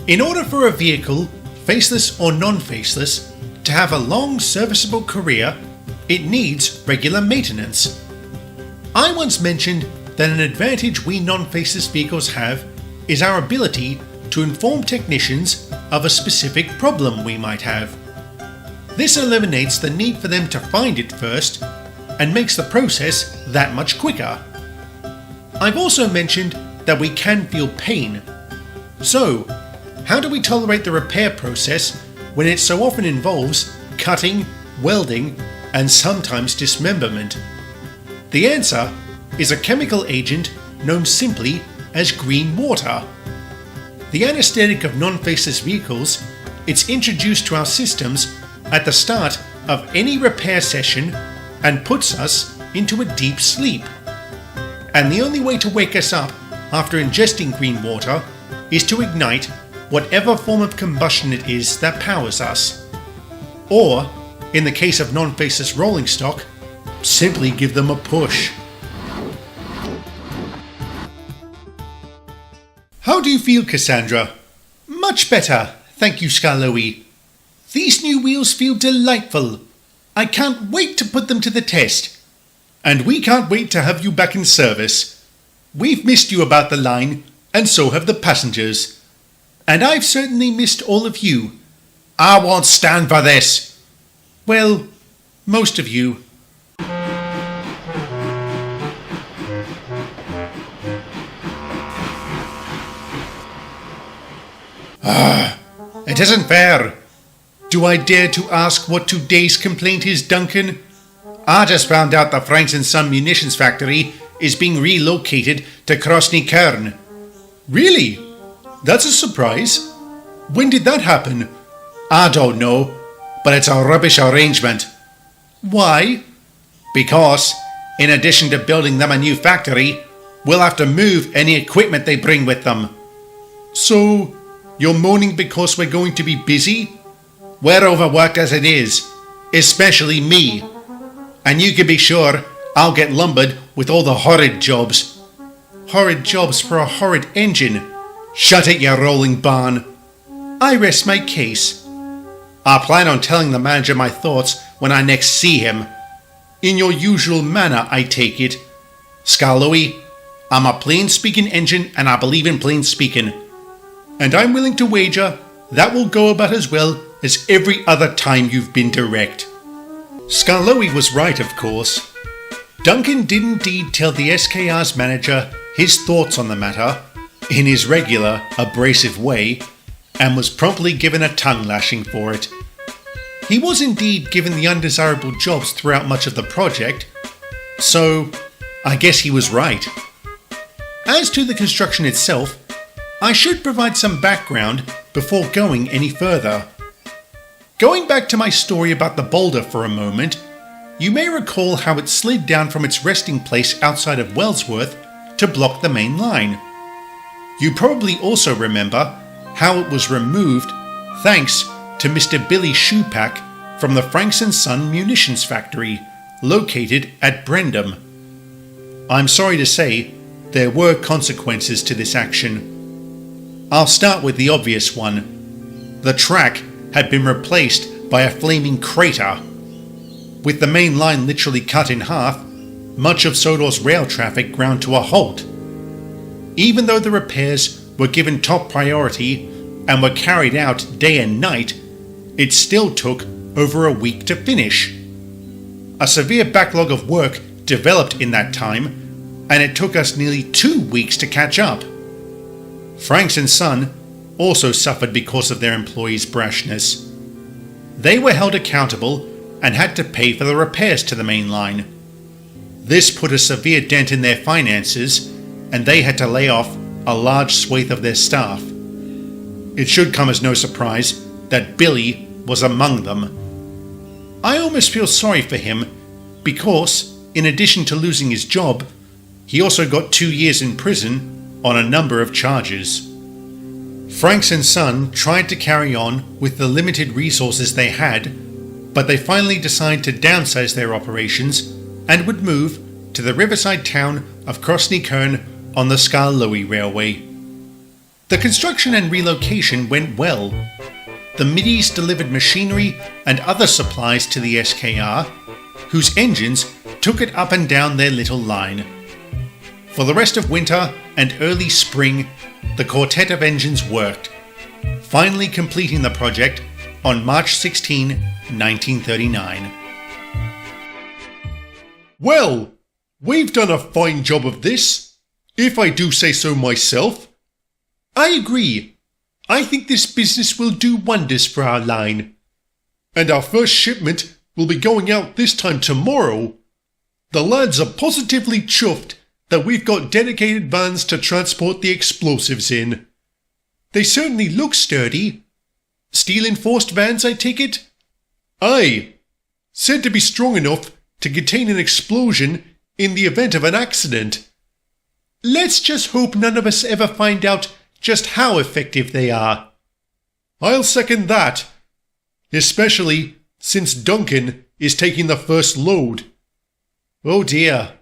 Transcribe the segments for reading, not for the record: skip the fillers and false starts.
In order for a vehicle, faceless or non-faceless, to have a long serviceable career, it needs regular maintenance. I once mentioned that an advantage we non-faceless vehicles have is our ability to inform technicians of a specific problem we might have. This eliminates the need for them to find it first and makes the process that much quicker. I've also mentioned that we can feel pain. So, how do we tolerate the repair process when it so often involves cutting, welding, and sometimes dismemberment? The answer is a chemical agent known simply as green water. The anesthetic of non-faceless vehicles, it's introduced to our systems at the start of any repair session and puts us into a deep sleep. And the only way to wake us up after ingesting green water is to ignite whatever form of combustion it is that powers us. Or, in the case of non-faceless rolling stock, simply give them a push. How do you feel, Cassandra? Much better, thank you, Skarloey. These new wheels feel delightful. I can't wait to put them to the test. And we can't wait to have you back in service. We've missed you about the line, and so have the passengers. And I've certainly missed all of you. I won't stand for this. Well, most of you. It isn't fair. Do I dare to ask what today's complaint is, Duncan? I just found out the Franks & Son munitions factory is being relocated to Krosny Kern. Really? That's a surprise. When did that happen? I don't know, but it's a rubbish arrangement. Why? Because, in addition to building them a new factory, we'll have to move any equipment they bring with them. So, you're moaning because we're going to be busy? We're overworked as it is, especially me. And you can be sure I'll get lumbered with all the horrid jobs. Horrid jobs for a horrid engine. Shut it, you rolling barn. I rest my case. I plan on telling the manager my thoughts when I next see him. In your usual manner, I take it. Skarloey, I'm a plain-speaking engine and I believe in plain speaking. And I'm willing to wager that will go about as well as every other time you've been direct. Skarloey was right, of course. Duncan did indeed tell the SKR's manager his thoughts on the matter, in his regular, abrasive way, and was promptly given a tongue lashing for it. He was indeed given the undesirable jobs throughout much of the project, so I guess he was right. As to the construction itself, I should provide some background before going any further. Going back to my story about the boulder for a moment, you may recall how it slid down from its resting place outside of Wellsworth to block the main line. You probably also remember how it was removed thanks to Mr. Billy Shoepack from the Franks & Son munitions factory located at Brendam. I'm sorry to say there were consequences to this action. I'll start with the obvious one. The track had been replaced by a flaming crater. With the main line literally cut in half, much of Sodor's rail traffic ground to a halt. Even though the repairs were given top priority and were carried out day and night, it still took over a week to finish. A severe backlog of work developed in that time, and it took us nearly 2 weeks to catch up. Franks & Son also suffered because of their employees' brashness. They were held accountable and had to pay for the repairs to the main line. This put a severe dent in their finances, and they had to lay off a large swathe of their staff. It should come as no surprise that Billy was among them. I almost feel sorry for him because, in addition to losing his job, he also got 2 years in prison on a number of charges. Franks & Son tried to carry on with the limited resources they had, but they finally decided to downsize their operations and would move to the riverside town of Krosny Kern on the Skarloey Railway. The construction and relocation went well. The middies delivered machinery and other supplies to the SKR, whose engines took it up and down their little line. For the rest of winter and early spring, the quartet of engines worked, finally completing the project on March 16, 1939. Well, we've done a fine job of this, if I do say so myself. I agree. I think this business will do wonders for our line. And our first shipment will be going out this time tomorrow. The lads are positively chuffed that we've got dedicated vans to transport the explosives in. They certainly look sturdy. Steel-enforced vans, I take it? Aye. Said to be strong enough to contain an explosion in the event of an accident. Let's just hope none of us ever find out just how effective they are. I'll second that. Especially since Duncan is taking the first load. Oh dear.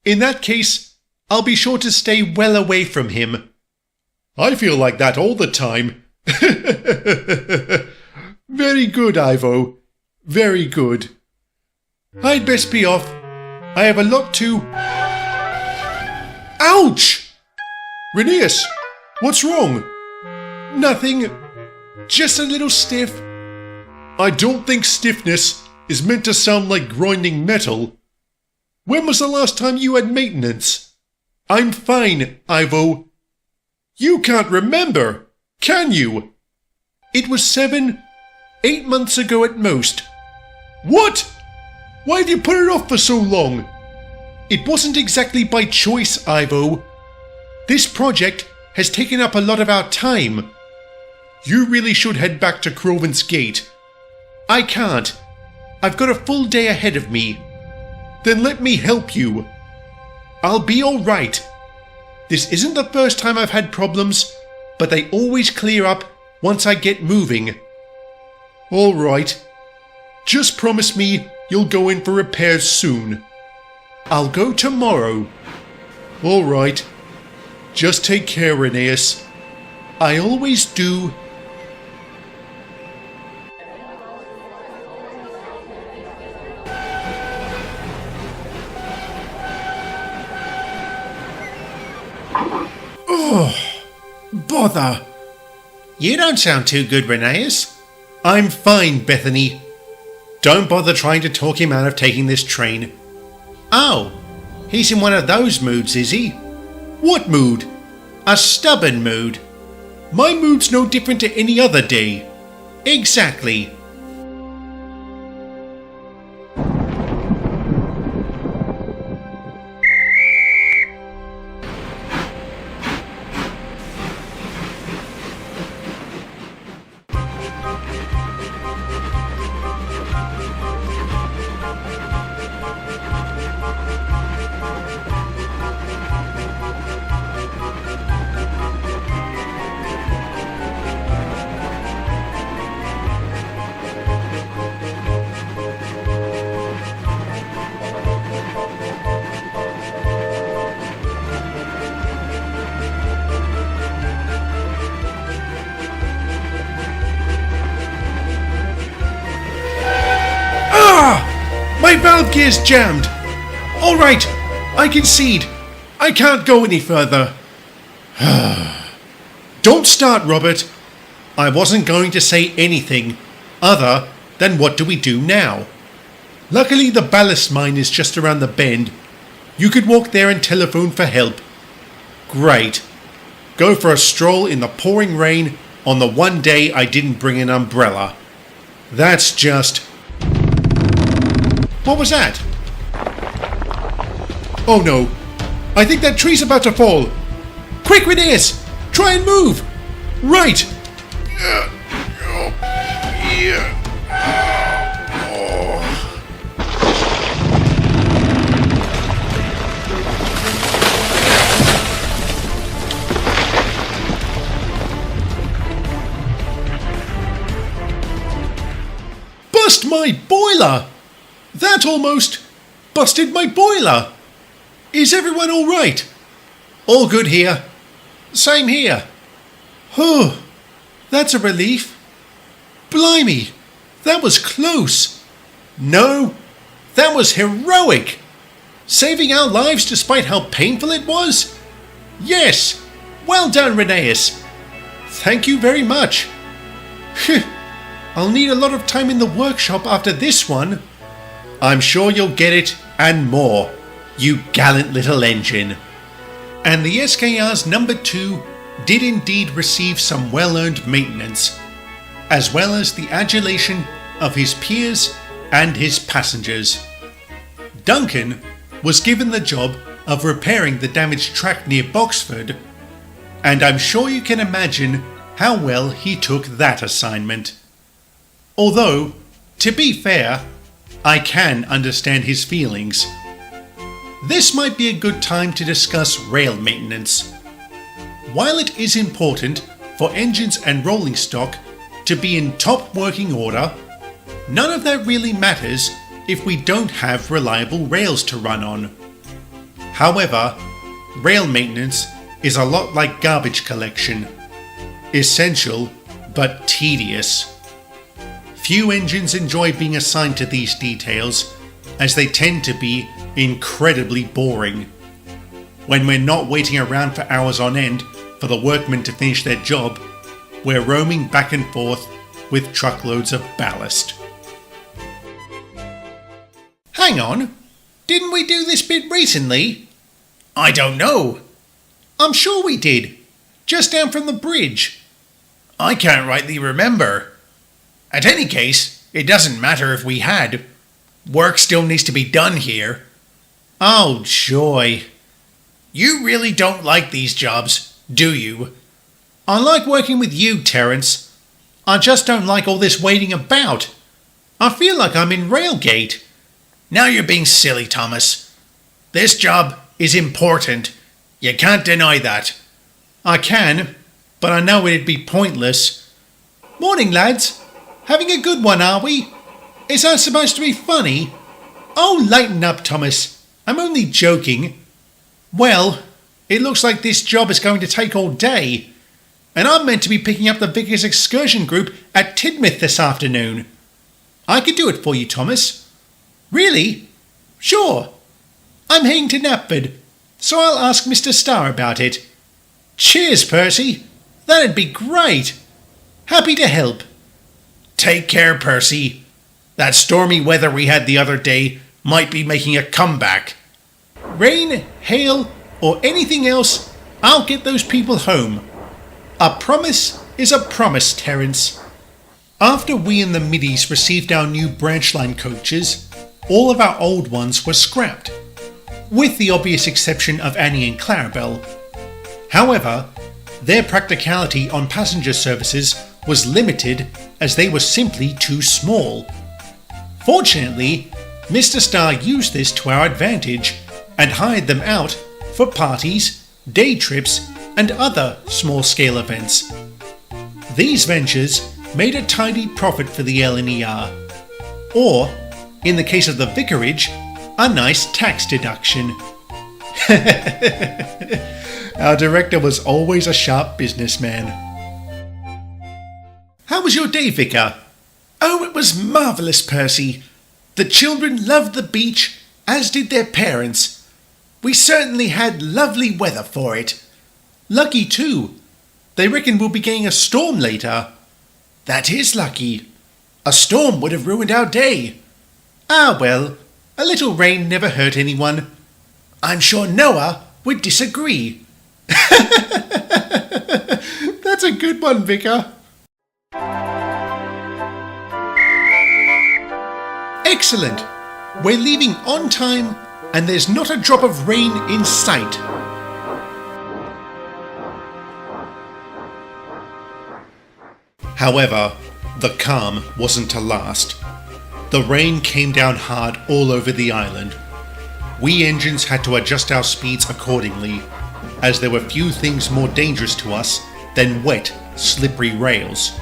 In that case, I'll be sure to stay well away from him. I feel like that all the time. Very good, Ivo. Very good. I'd best be off. I have a lot to... Ouch! Rheneas, what's wrong? Nothing. Just a little stiff. I don't think stiffness is meant to sound like grinding metal. When was the last time you had maintenance? I'm fine, Ivo. You can't remember, can you? It was 8 months ago at most. What? Why have you put it off for so long? It wasn't exactly by choice, Ivo. This project has taken up a lot of our time. You really should head back to Croven's Gate. I can't. I've got a full day ahead of me. Then let me help you. I'll be all right. This isn't the first time I've had problems, but they always clear up once I get moving. All right. Just promise me you'll go in for repairs soon. I'll go tomorrow. All right. Just take care, Rheneas. I always do. Oh, bother. You don't sound too good, Rheneas. I'm fine, Bethany. Don't bother trying to talk him out of taking this train. Oh, he's in one of those moods, is he? What mood? A stubborn mood. My mood's no different to any other day. Exactly. My valve gear's jammed. All right, I concede. I can't go any further. Don't start, Robert. I wasn't going to say anything other than what do we do now? Luckily, the ballast mine is just around the bend. You could walk there and telephone for help. Great. Go for a stroll in the pouring rain on the one day I didn't bring an umbrella. That's just... What was that? Oh no. I think that tree's about to fall. Quick, Rheneas! Try and move! Right! Bust my boiler! That almost busted my boiler! Is everyone all right? All good here. Same here. Whew, that's a relief. Blimey, that was close. No, that was heroic. Saving our lives despite how painful it was? Yes, well done, Rheneas. Thank you very much. Phew, I'll need a lot of time in the workshop after this one. I'm sure you'll get it and more, you gallant little engine. And the SKR's number 2 did indeed receive some well-earned maintenance, as well as the adulation of his peers and his passengers. Duncan was given the job of repairing the damaged track near Boxford, and I'm sure you can imagine how well he took that assignment. Although, to be fair, I can understand his feelings. This might be a good time to discuss rail maintenance. While it is important for engines and rolling stock to be in top working order, none of that really matters if we don't have reliable rails to run on. However, rail maintenance is a lot like garbage collection. Essential, but tedious. Few engines enjoy being assigned to these details, as they tend to be incredibly boring. When we're not waiting around for hours on end for the workmen to finish their job, we're roaming back and forth with truckloads of ballast. Hang on, didn't we do this bit recently? I don't know. I'm sure we did, just down from the bridge. I can't rightly remember. At any case, it doesn't matter if we had. Work still needs to be done here. Oh, joy. You really don't like these jobs, do you? I like working with you, Terence. I just don't like all this waiting about. I feel like I'm in Railgate. Now you're being silly, Thomas. This job is important. You can't deny that. I can, but I know it'd be pointless. Morning, lads. Having a good one, are we? Is that supposed to be funny? Oh, lighten up, Thomas. I'm only joking. Well, it looks like this job is going to take all day. And I'm meant to be picking up the Vickers excursion group at Tidmouth this afternoon. I could do it for you, Thomas. Really? Sure. I'm heading to Knapford, so I'll ask Mr. Starr about it. Cheers, Percy. That'd be great. Happy to help. Take care, Percy. That stormy weather we had the other day might be making a comeback. Rain, hail, or anything else, I'll get those people home. A promise is a promise, Terence. After we and the middies received our new branch line coaches, all of our old ones were scrapped, with the obvious exception of Annie and Clarabelle. However, their practicality on passenger services was limited as they were simply too small. Fortunately, Mr. Starr used this to our advantage and hired them out for parties, day trips, and other small-scale events. These ventures made a tidy profit for the LNER, or, in the case of the vicarage, a nice tax deduction. Our director was always a sharp businessman. How was your day, Vicar? Oh, it was marvellous, Percy. The children loved the beach, as did their parents. We certainly had lovely weather for it. Lucky too. They reckon we'll be getting a storm later. That is lucky. A storm would have ruined our day. Ah well, a little rain never hurt anyone. I'm sure Noah would disagree. That's a good one, Vicar. Excellent. We're leaving on time and there's not a drop of rain in sight. However, the calm wasn't to last. The rain came down hard all over the island. We engines had to adjust our speeds accordingly, as there were few things more dangerous to us than wet, slippery rails.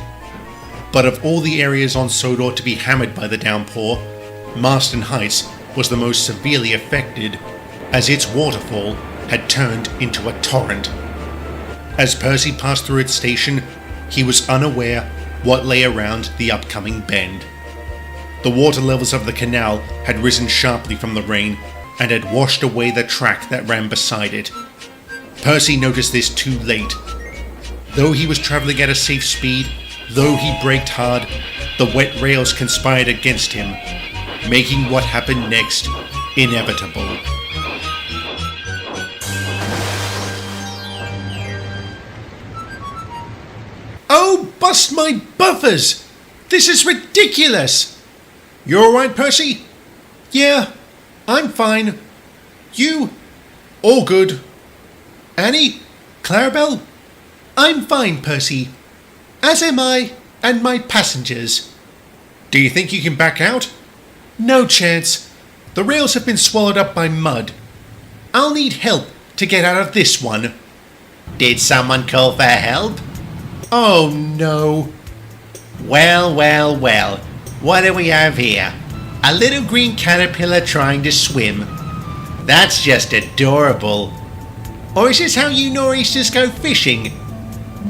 But of all the areas on Sodor to be hammered by the downpour, Marston Heights was the most severely affected, as its waterfall had turned into a torrent. As Percy passed through its station, he was unaware what lay around the upcoming bend. The water levels of the canal had risen sharply from the rain and had washed away the track that ran beside it. Percy noticed this too late. Though he was travelling at a safe speed, though he braked hard, the wet rails conspired against him, making what happened next inevitable. Oh, bust my buffers! This is ridiculous! You alright, Percy? Yeah, I'm fine. You? All good. Annie? Clarabelle? I'm fine, Percy. As am I, and my passengers. Do you think you can back out? No chance. The rails have been swallowed up by mud. I'll need help to get out of this one. Did someone call for help? Oh no. Well, what do we have here? A little green caterpillar trying to swim. That's just adorable. Or is this how you nor'easters go fishing?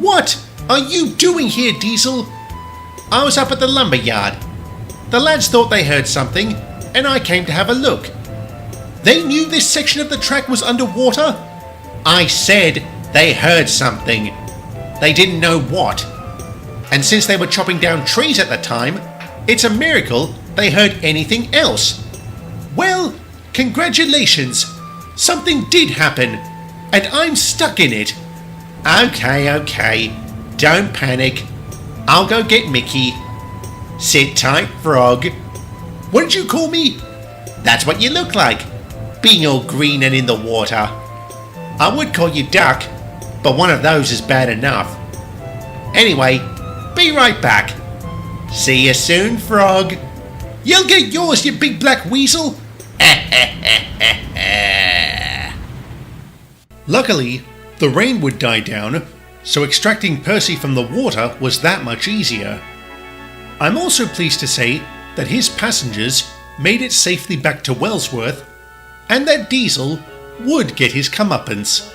What are you doing here, Diesel? I was up at the lumber yard. The lads thought they heard something, and I came to have a look. They knew this section of the track was underwater? I said they heard something. They didn't know what. And since they were chopping down trees at the time, it's a miracle they heard anything else. Well, congratulations. Something did happen, and I'm stuck in it. Okay. Don't panic. I'll go get Mickey. Sit tight, Frog. What did you call me? That's what you look like, being all green and in the water. I would call you Duck, but one of those is bad enough. Anyway, be right back. See you soon, Frog. You'll get yours, you big black weasel. Luckily, the rain would die down, so extracting Percy from the water was that much easier. I'm also pleased to say that his passengers made it safely back to Wellsworth, and that Diesel would get his comeuppance.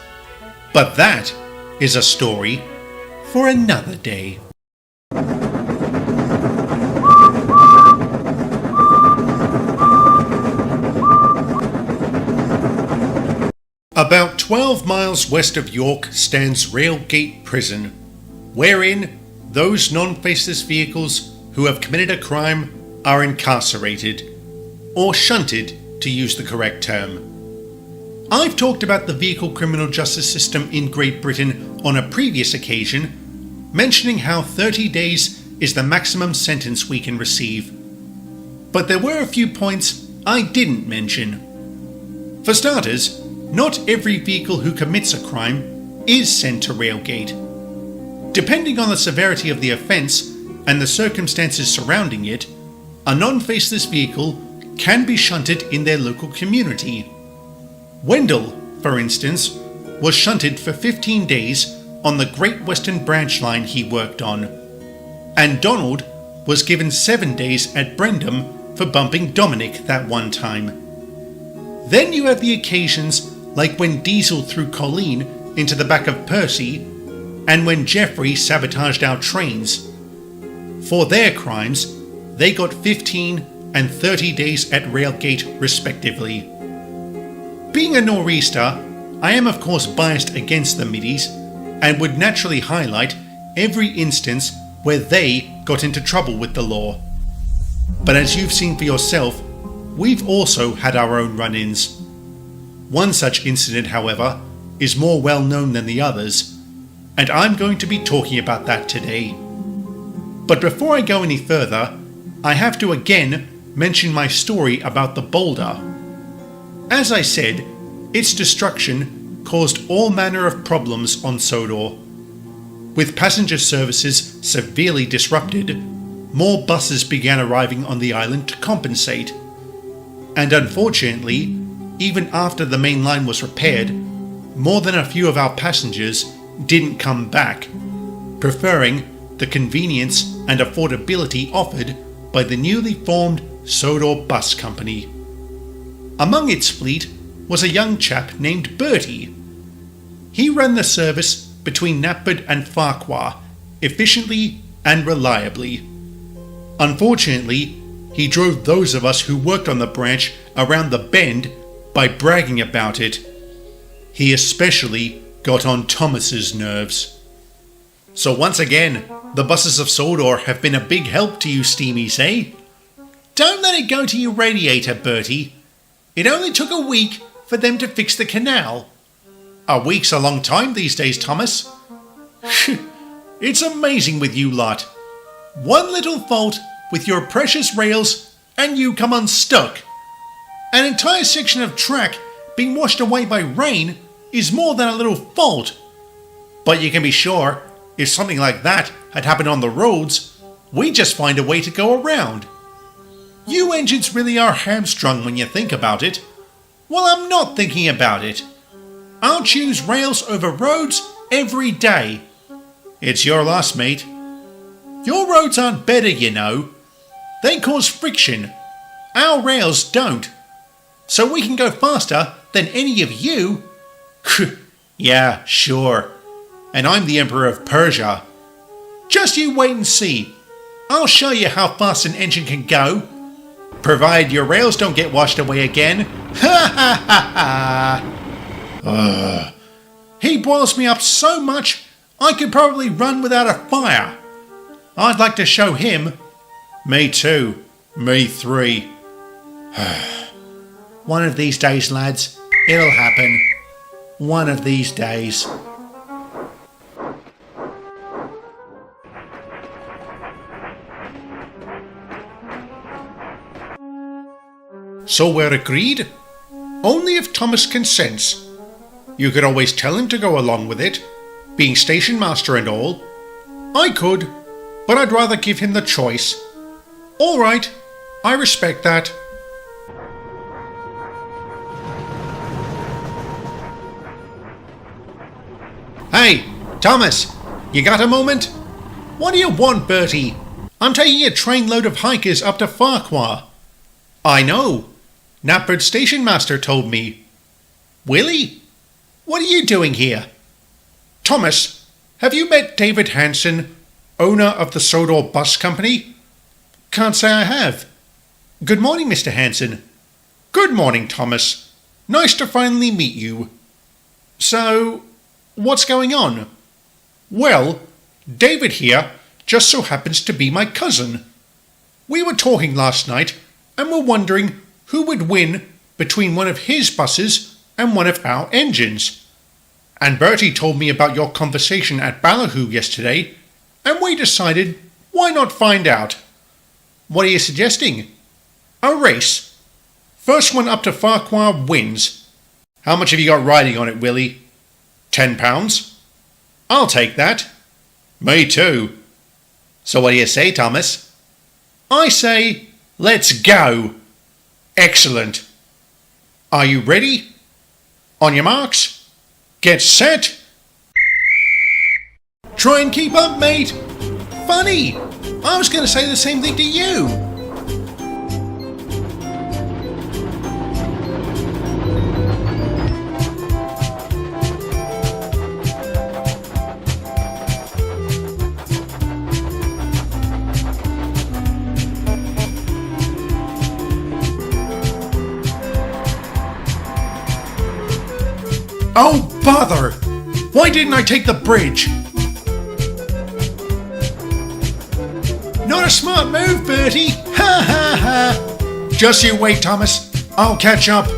But that is a story for another day. About 12 miles west of York stands Railgate Prison, wherein those non-faceless vehicles who have committed a crime are incarcerated, or shunted to use the correct term. I've talked about the vehicle criminal justice system in Great Britain on a previous occasion, mentioning how 30 days is the maximum sentence we can receive. But there were a few points I didn't mention. For starters, not every vehicle who commits a crime is sent to Railgate. Depending on the severity of the offence and the circumstances surrounding it, a non-faceless vehicle can be shunted in their local community. Wendell, for instance, was shunted for 15 days on the Great Western Branch line he worked on, and Donald was given 7 days at Brendam for bumping Dominic that one time. Then you have the occasions like when Diesel threw Colleen into the back of Percy, and when Geoffrey sabotaged our trains. For their crimes, they got 15 and 30 days at Railgate respectively. Being a nor'easter, I am of course biased against the middies, and would naturally highlight every instance where they got into trouble with the law. But as you've seen for yourself, we've also had our own run-ins. One such incident, however, is more well known than the others, and I'm going to be talking about that today. But before I go any further, I have to again mention my story about the boulder. As I said, its destruction caused all manner of problems on Sodor. With passenger services severely disrupted, more buses began arriving on the island to compensate. And unfortunately, even after the main line was repaired, more than a few of our passengers didn't come back, preferring the convenience and affordability offered by the newly formed Sodor Bus Company. Among its fleet was a young chap named Bertie. He ran the service between Knapford and Farquhar efficiently and reliably. Unfortunately, he drove those of us who worked on the branch around the bend by bragging about it. He especially got on Thomas's nerves. So once again, the buses of Sodor have been a big help to you steamies, eh? Don't let it go to your radiator, Bertie. It only took a week for them to fix the canal. A week's a long time these days, Thomas. It's amazing with you lot. One little fault with your precious rails and you come unstuck. An entire section of track being washed away by rain is more than a little fault. But you can be sure, if something like that had happened on the roads, we'd just find a way to go around. You engines really are hamstrung when you think about it. Well, I'm not thinking about it. I'll choose rails over roads every day. It's your loss, mate. Your roads aren't better, you know. They cause friction. Our rails don't. So we can go faster than any of you. Yeah, sure. And I'm the Emperor of Persia. Just you wait and see. I'll show you how fast an engine can go. Provided your rails don't get washed away again. Ha ha ha ha! He boils me up so much, I could probably run without a fire. I'd like to show him. Me too. Me three. One of these days, lads, it'll happen. One of these days. So we're agreed? Only if Thomas consents. You could always tell him to go along with it, being station master and all. I could, but I'd rather give him the choice. All right, I respect that. Hey, Thomas, you got a moment? What do you want, Bertie? I'm taking a trainload of hikers up to Farquhar. I know. Knapford station master told me. Willie? What are you doing here? Thomas, have you met David Hanson, owner of the Sodor Bus Company? Can't say I have. Good morning, Mr. Hanson. Good morning, Thomas. Nice to finally meet you. So, what's going on? Well, David here just so happens to be my cousin. We were talking last night and were wondering who would win between one of his buses and one of our engines. And Bertie told me about your conversation at Ballyhoo yesterday, and we decided, why not find out? What are you suggesting? A race. First one up to Farquhar wins. How much have you got riding on it, Willie? £10? I'll take that. Me too. So what do you say, Thomas? I say, let's go. Excellent. Are you ready? On your marks. Get set. Try and keep up, mate. Funny. I was going to say the same thing to you. Oh, bother! Why didn't I take the bridge? Not a smart move, Bertie! Ha ha ha! Just you wait, Thomas. I'll catch up.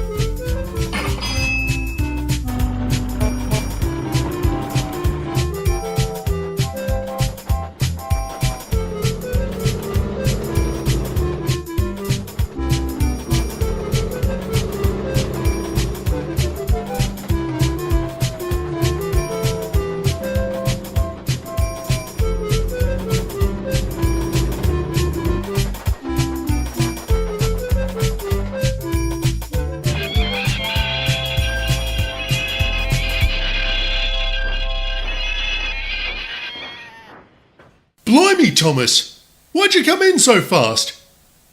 Blimey, Thomas! Why'd you come in so fast?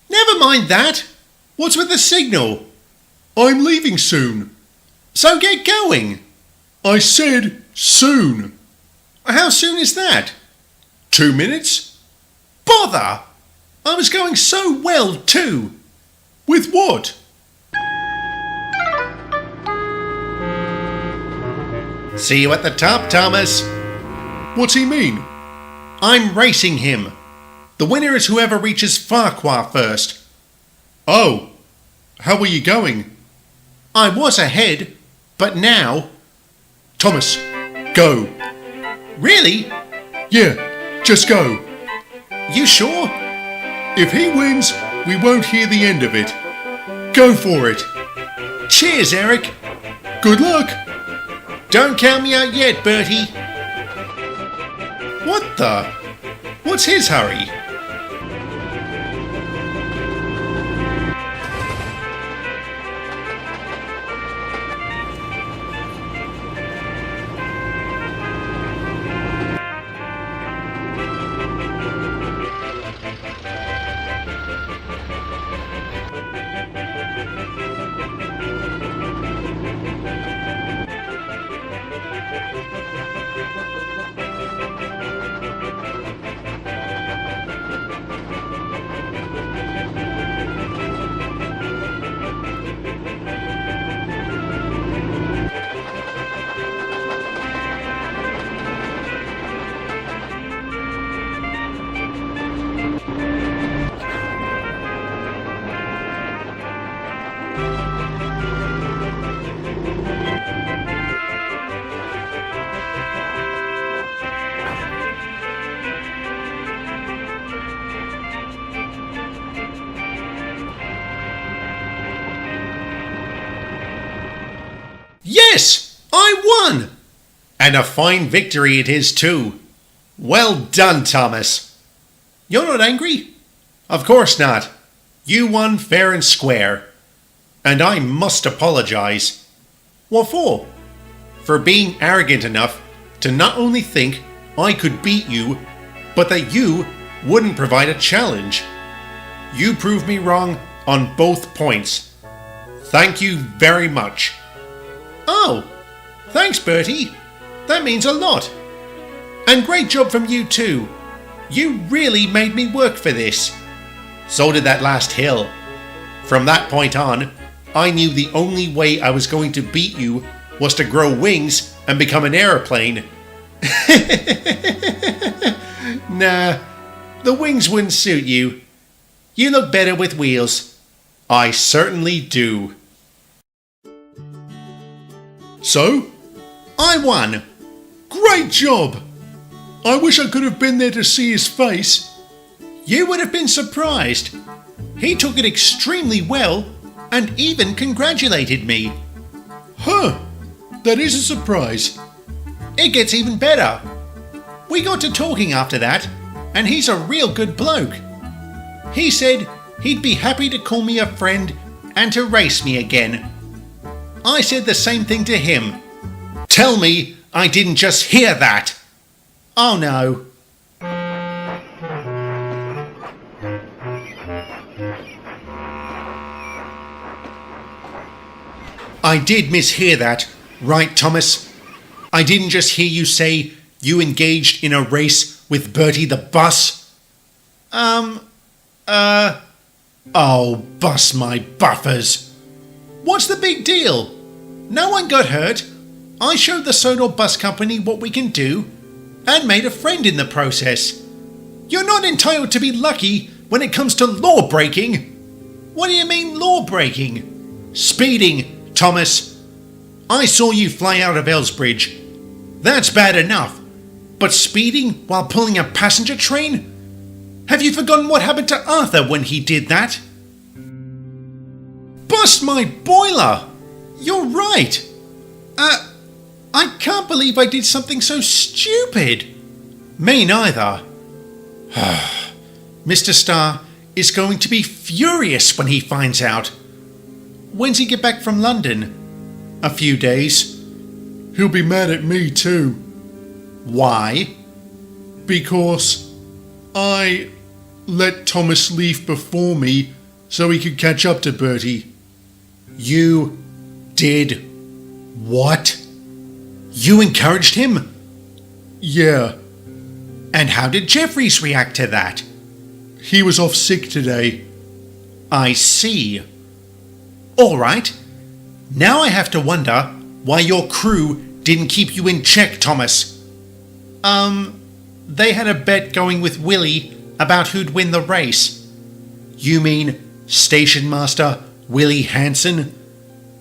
Never mind that. What's with the signal? I'm leaving soon. So get going. I said soon. How soon is that? 2 minutes? Bother! I was going so well too. With what? See you at the top, Thomas. What's he mean? I'm racing him. The winner is whoever reaches Farquhar first. Oh, how are you going? I was ahead, but now... Thomas, go. Really? Yeah, just go. You sure? If he wins, we won't hear the end of it. Go for it. Cheers, Eric. Good luck. Don't count me out yet, Bertie. What the? What's his hurry? Yes! I won! And a fine victory it is too. Well done, Thomas. You're not angry? Of course not. You won fair and square. And I must apologize. What for? For being arrogant enough to not only think I could beat you, but that you wouldn't provide a challenge. You proved me wrong on both points. Thank you very much. Oh, thanks, Bertie. That means a lot. And great job from you too. You really made me work for this. So did that last hill. From that point on, I knew the only way I was going to beat you was to grow wings and become an aeroplane. Nah, the wings wouldn't suit you. You look better with wheels. I certainly do. So? I won. Great job! I wish I could have been there to see his face. You would have been surprised. He took it extremely well and even congratulated me. Huh, that is a surprise. It gets even better. We got to talking after that, and he's a real good bloke. He said he'd be happy to call me a friend and to race me again. I said the same thing to him. Tell me I didn't just hear that. Oh no. I did mishear that, right, Thomas? I didn't just hear you say you engaged in a race with Bertie the bus? Oh, bust my buffers. What's the big deal? No one got hurt. I showed the Sodor bus company what we can do and made a friend in the process. You're not entitled to be lucky when it comes to law breaking. What do you mean law breaking? Speeding, Thomas. I saw you fly out of Elsbridge. That's bad enough. But speeding while pulling a passenger train? Have you forgotten what happened to Arthur when he did that? Bust my boiler! You're right. I can't believe I did something so stupid. Me neither. Mr. Starr is going to be furious when he finds out. When's he get back from London? A few days. He'll be mad at me too. Why? Because I let Thomas leave before me so he could catch up to Bertie. You did what? You encouraged him? Yeah, And how did Jeffries react to that? he was off sick today. I see. All right. Now I have to wonder why your crew didn't keep you in check, Thomas. They had a bet going with Willie about who'd win the race. You mean Station Master Willie Hanson?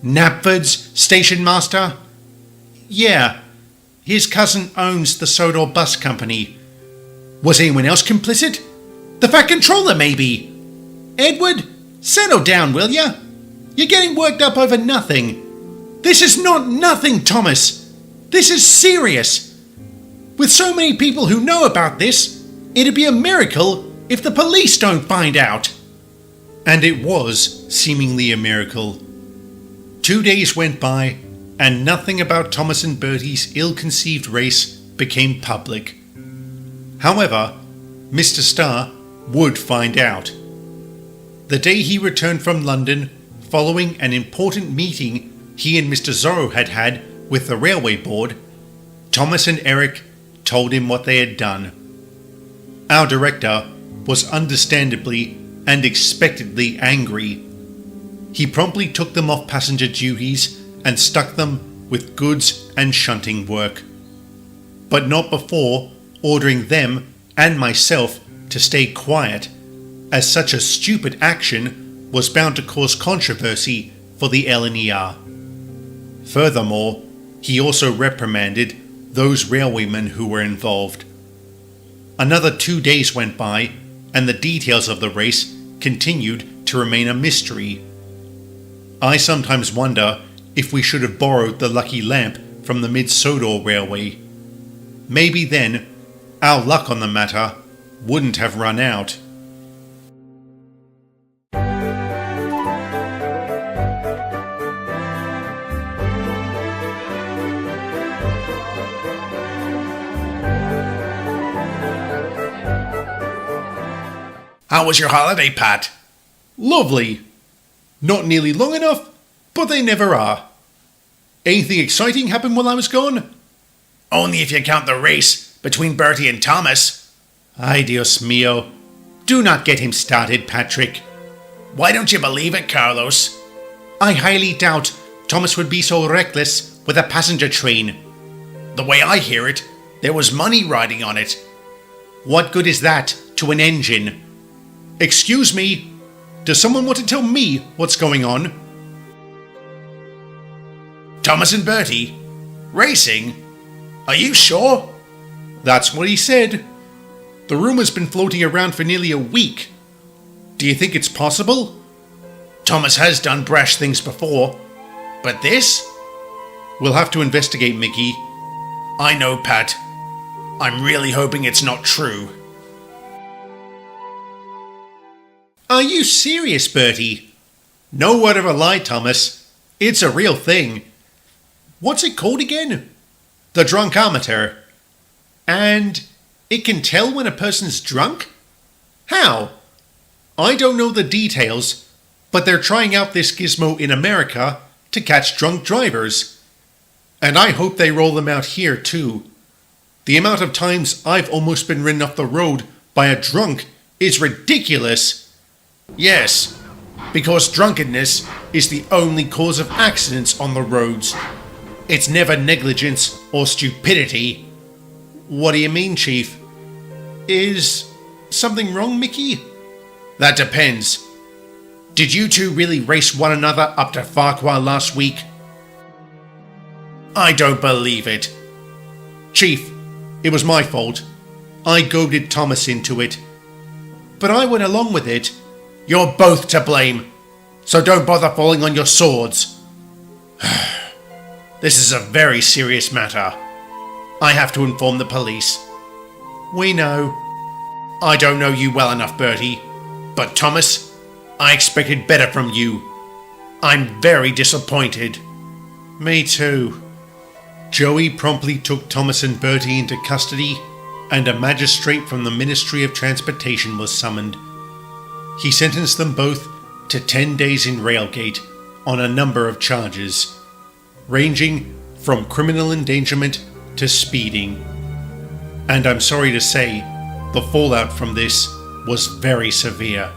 Knapford's Station Master? Yeah, his cousin owns the Sodor bus company. Was anyone else complicit? The Fat Controller, maybe? Edward, settle down, will ya? You're getting worked up over nothing. This is not nothing, Thomas. This is serious. With so many people who know about this, it'd be a miracle if the police don't find out. And it was seemingly a miracle. 2 days went by, and nothing about Thomas and Bertie's ill-conceived race became public. However, Mr. Starr would find out. The day he returned from London, following an important meeting he and Mr. Zorro had had with the railway board, Thomas and Eric told him what they had done. Our director was understandably and expectedly angry. He promptly took them off passenger duties and stuck them with goods and shunting work. But not before ordering them and myself to stay quiet, as such a stupid action was bound to cause controversy for the LNER. Furthermore, he also reprimanded those railwaymen who were involved. Another 2 days went by, and the details of the race continued to remain a mystery. I sometimes wonder if we should have borrowed the lucky lamp from the Mid-Sodor Railway. Maybe then our luck on the matter wouldn't have run out. How was your holiday, Pat? Lovely. Not nearly long enough, but they never are. Anything exciting happen while I was gone? Only if you count the race between Bertie and Thomas. Ay, Dios mio. Do not get him started, Patrick. Why don't you believe it, Carlos? I highly doubt Thomas would be so reckless with a passenger train. The way I hear it, there was money riding on it. What good is that to an engine? Excuse me, does someone want to tell me what's going on? Thomas and Bertie? Racing? Are you sure? That's what he said. The rumor's been floating around for nearly a week. Do you think it's possible? Thomas has done brash things before, but this? We'll have to investigate, Mickey. I know, Pat. I'm really hoping it's not true. Are you serious, Bertie? No word of a lie, Thomas. It's a real thing. What's it called again? The drunkometer. And it can tell when a person's drunk? How? I don't know the details, but they're trying out this gizmo in America to catch drunk drivers. And I hope they roll them out here too. The amount of times I've almost been ridden off the road by a drunk is ridiculous. Yes, because drunkenness is the only cause of accidents on the roads. It's never negligence or stupidity. What do you mean, Chief? Is something wrong, Mickey? That depends. Did you two really race one another up to Farquhar last week? I don't believe it. Chief, it was my fault. I goaded Thomas into it. But I went along with it. You're both to blame, so don't bother falling on your swords. This is a very serious matter. I have to inform the police. We know. I don't know you well enough, Bertie, but Thomas, I expected better from you. I'm very disappointed. Me too. Joey promptly took Thomas and Bertie into custody, and a magistrate from the Ministry of Transportation was summoned. He sentenced them both to 10 days in Railgate on a number of charges, ranging from criminal endangerment to speeding. And I'm sorry to say, the fallout from this was very severe.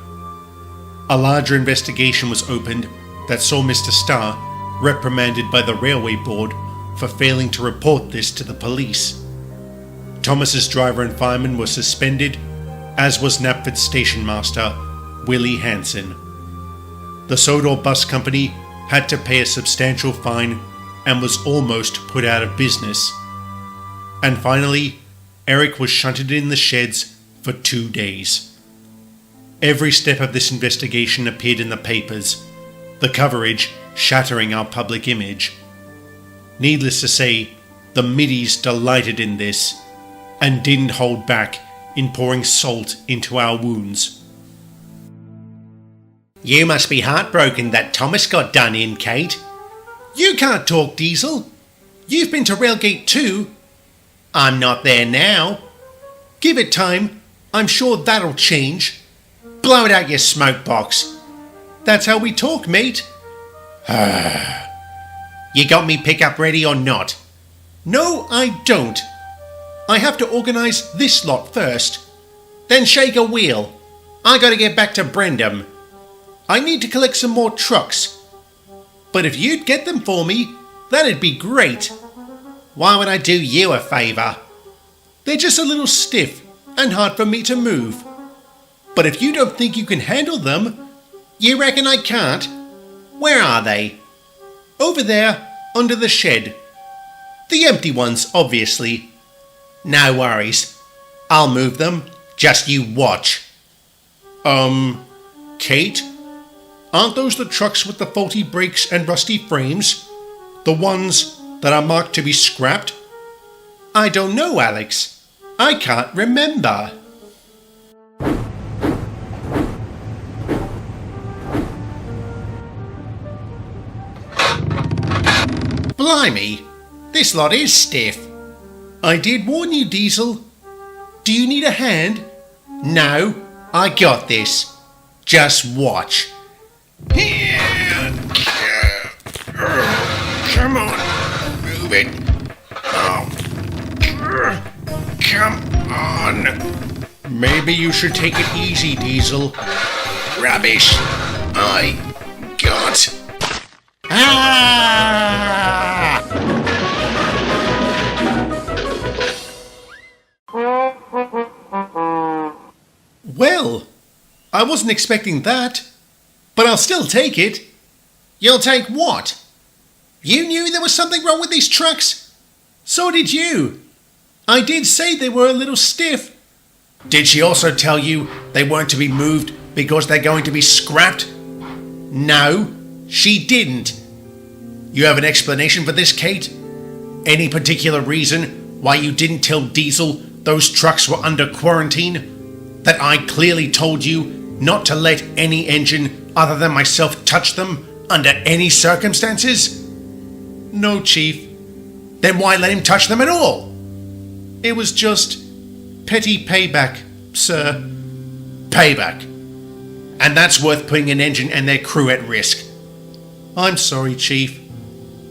A larger investigation was opened that saw Mr. Starr reprimanded by the railway board for failing to report this to the police. Thomas's driver and fireman were suspended, as was Knapford's station master, Willie Hansen. The Sodor bus company had to pay a substantial fine and was almost put out of business. And finally, Eric was shunted in the sheds for 2 days. Every step of this investigation appeared in the papers, the coverage shattering our public image. Needless to say, the middies delighted in this and didn't hold back in pouring salt into our wounds. You must be heartbroken that Thomas got done in, Kate. You can't talk, Diesel. You've been to Railgate too. I'm not there now. Give it time. I'm sure that'll change. Blow it out your smoke box. That's how we talk, mate. You got me pickup ready or not? No, I don't. I have to organise this lot first. Then shake a wheel. I gotta get back to Brendam. I need to collect some more trucks. But if you'd get them for me, that'd be great. Why would I do you a favour? They're just a little stiff and hard for me to move. But if you don't think you can handle them... You reckon I can't? Where are they? Over there, under the shed. The empty ones, obviously. No worries. I'll move them. Just you watch. Kate? Aren't those the trucks with the faulty brakes and rusty frames? The ones that are marked to be scrapped? I don't know, Alex. I can't remember. Blimey, this lot is stiff. I did warn you, Diesel. Do you need a hand? No, I got this. Just watch. Come on, move it. Oh. Come on. Maybe you should take it easy, Diesel. Rubbish. I got... Ah! Well, I wasn't expecting that, but I'll still take it. You'll take what? You knew there was something wrong with these trucks? So did you. I did say they were a little stiff. Did she also tell you they weren't to be moved because they're going to be scrapped? No, she didn't. You have an explanation for this, Kate? Any particular reason why you didn't tell Diesel those trucks were under quarantine? That I clearly told you not to let any engine other than myself touch them under any circumstances? No, Chief. Then why let him touch them at all? It was just petty payback, sir. Payback. And that's worth putting an engine and their crew at risk. I'm sorry, Chief.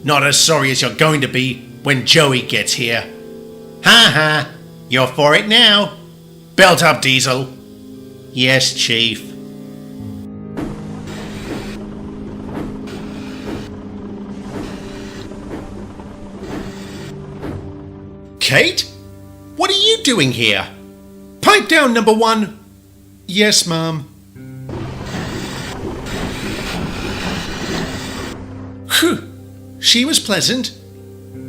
Not as sorry as you're going to be when Joey gets here. Ha ha, you're for it now. Belt up, Diesel. Yes, Chief. Kate? What are you doing here? Pipe down, number one. Yes, Mom. Whew. She was pleasant.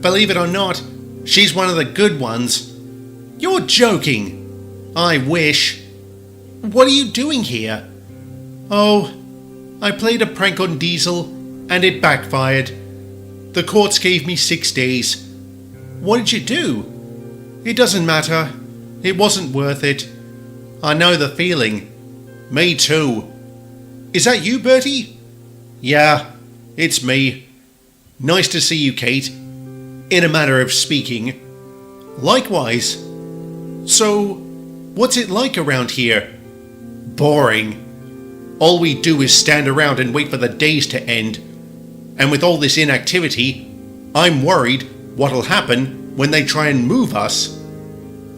Believe it or not, she's one of the good ones. You're joking. I wish. What are you doing here? Oh, I played a prank on Diesel, and it backfired. The courts gave me 6 days. What did you do? It doesn't matter. It wasn't worth it. I know the feeling. Me too. Is that you, Bertie? Yeah, it's me. Nice to see you, Kate. In a manner of speaking. Likewise. So, what's it like around here? Boring. All we do is stand around and wait for the days to end. And with all this inactivity, I'm worried what'll happen when they try and move us.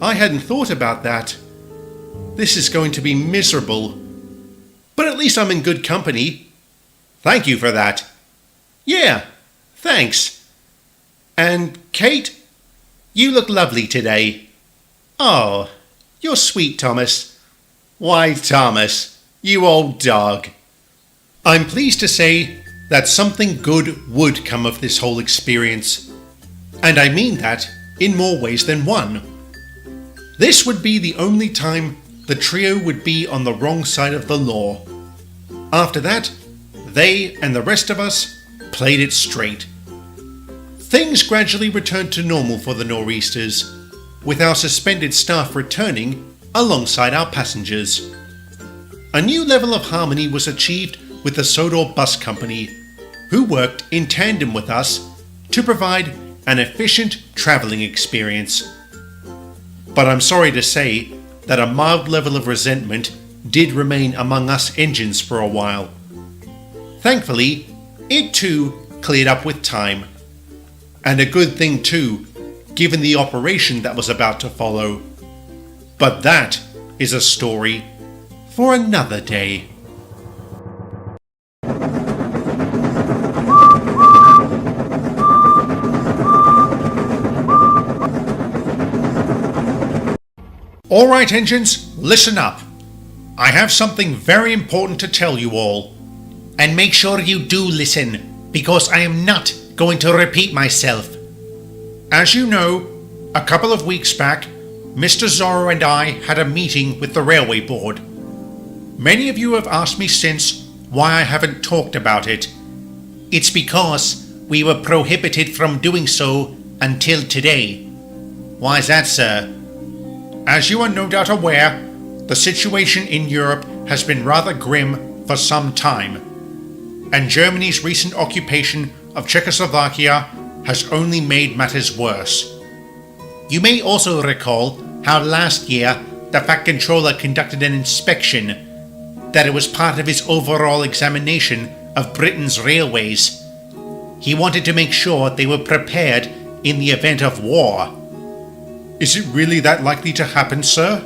I hadn't thought about that. This is going to be miserable. But at least I'm in good company. Thank you for that. Yeah, thanks. And Kate, you look lovely today. Oh, you're sweet, Thomas. Why, Thomas, you old dog. I'm pleased to say that something good would come of this whole experience. And I mean that in more ways than one. This would be the only time the trio would be on the wrong side of the law. After that, they and the rest of us played it straight. Things gradually returned to normal for the Nor'easters, with our suspended staff returning alongside our passengers. A new level of harmony was achieved with the Sodor Bus Company, who worked in tandem with us to provide an efficient travelling experience. But I'm sorry to say that a mild level of resentment did remain among us engines for a while. Thankfully, it too cleared up with time. And a good thing too, given the operation that was about to follow. But that is a story for another day. Alright engines, listen up. I have something very important to tell you all. And make sure you do listen, because I am not going to repeat myself. As you know, a couple of weeks back, Mr. Zorro and I had a meeting with the railway board. Many of you have asked me since why I haven't talked about it. It's because we were prohibited from doing so until today. Why is that, sir? As you are no doubt aware, the situation in Europe has been rather grim for some time, and Germany's recent occupation of Czechoslovakia has only made matters worse. You may also recall how last year the Fat Controller conducted an inspection, that it was part of his overall examination of Britain's railways. He wanted to make sure they were prepared in the event of war. Is it really that likely to happen, sir?